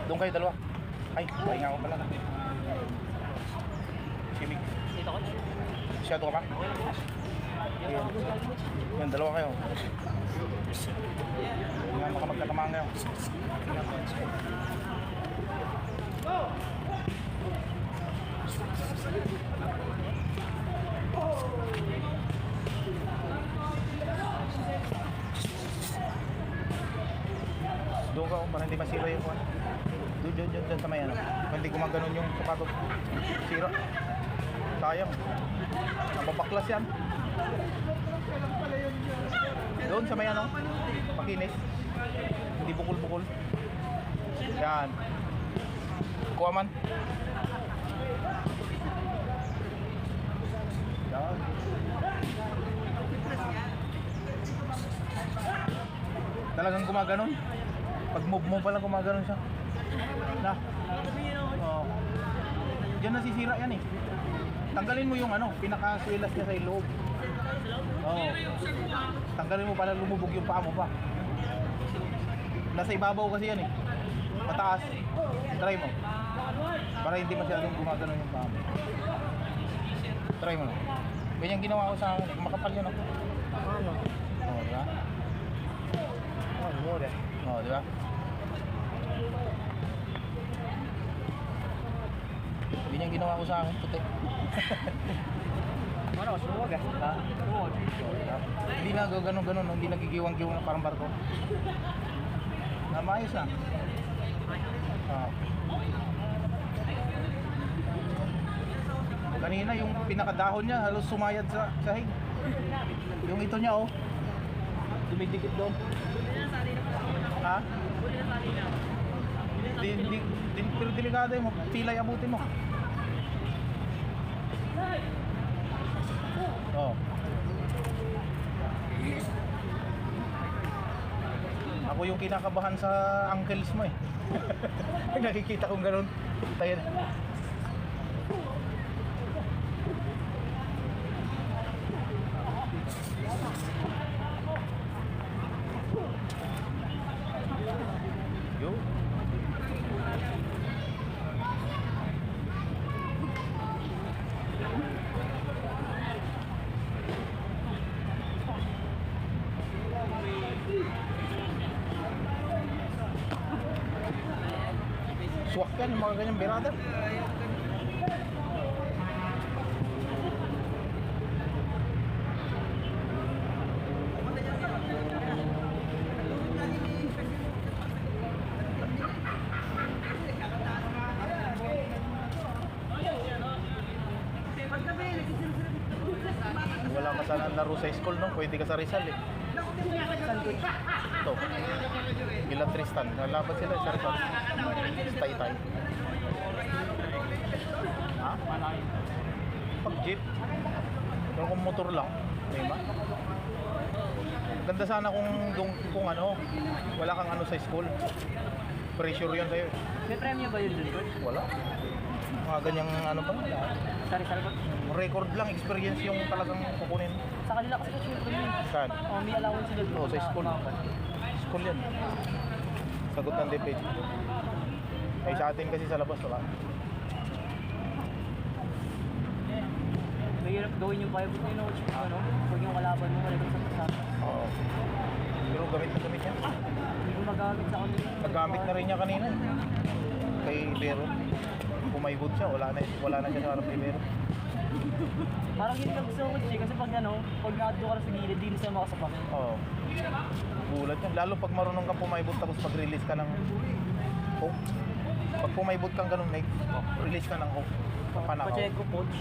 Doon kayo dalawa. Ay, pahinga ko pala na. Simig. Dito ko. Masyado ka pa? Yan. Yan, dalawa kayo. Hindi nga baka magkatamaan kayo. Doon ka para hindi masira yung kuwan. Doon sa may ano. Hindi gumaganon yung sapatos. Sira. Sayang. Napapaklas yan. Doon sa may ano. Pakinis. Hindi bukol-bukol. Yan. Kuha man. Yan. Talagang gumaganon. Pag move mo palang gumaganon siya. Na. Oh. Diyan nasisira yan eh. Tanggalin mo yung ano, pinaka-swilas niya sa iloob. Oh. Tanggalin mo para lumubog yung paa mo pa. Nasa ibabaw kasi yan eh. Mataas. Try mo. Para hindi masyadong gumaganon yung paa mo. Try mo. Ganyan ginawa ko sa akin. Makapal yun ako. Oh, diba? Oh, diba? Ganyan ginawa ko sa akin. Puti. Ano, sumuwag ah. Ha? Sumuwag. Hindi na gano'n-gano'n. Hindi nagigiwang-giwang na parang barko. Namayos na. Ah. Kanina yung pinakadahon niya halos sumayad sa sahig. Yung ito niya oh. Dumidikit doon. Ha? Pero delikado mo. Pilay abutin mo. Oh. Ako yung kinakabahan sa ankles mo eh. Nakikita kong ganun. Tayo na. Yo. Swak yan yung mga ganyang berada. Wala ka sana laro sa school, no? Pwede ka sa Rizal eh. Ito. Gila Tristan. Nalaban sila sa Rizal. Tay-tay. Ha? Pag jeep. Pero kung motor lang, may ma. Ganda sana kung ano, wala kang ano sa school. Pressure yun sa'yo. May premyo ba yun dun, Coach? Wala. Mga ganyang ano ba? Sa Rizal, Coach? Record lang, experience yung talagang kukunin. Sa kanila kasi, Coach, yung premyo. Saan? Oh, may allowance sila. Oo, sa school. School yan. Sagot ng DepEd. Ay sa atin kasi sa labas, wala. Mahirap gawin yung pivot nyo, Coach. Ano? Pag yung kalaban mo, malikot sa pasata. Oo. Pero gamit na gamit yan. Hindi ko magamit sa kanila. Nagamit na rin niya kanina. Kay Ibero. Pumaybod siya, wala na siya sa harap ni Ibero. Parang hindi ka gusto, Coach, kasi pag ano, pag naadto ka na sa gilid, di na siya makasapak. Oo. Gulat yan. Lalo pag marunong kang pumaybod tapos mag-release ka ng hook. Pag pumaybod kang ganun, release ka ng hook. Panakaw. Pacheco, Coach.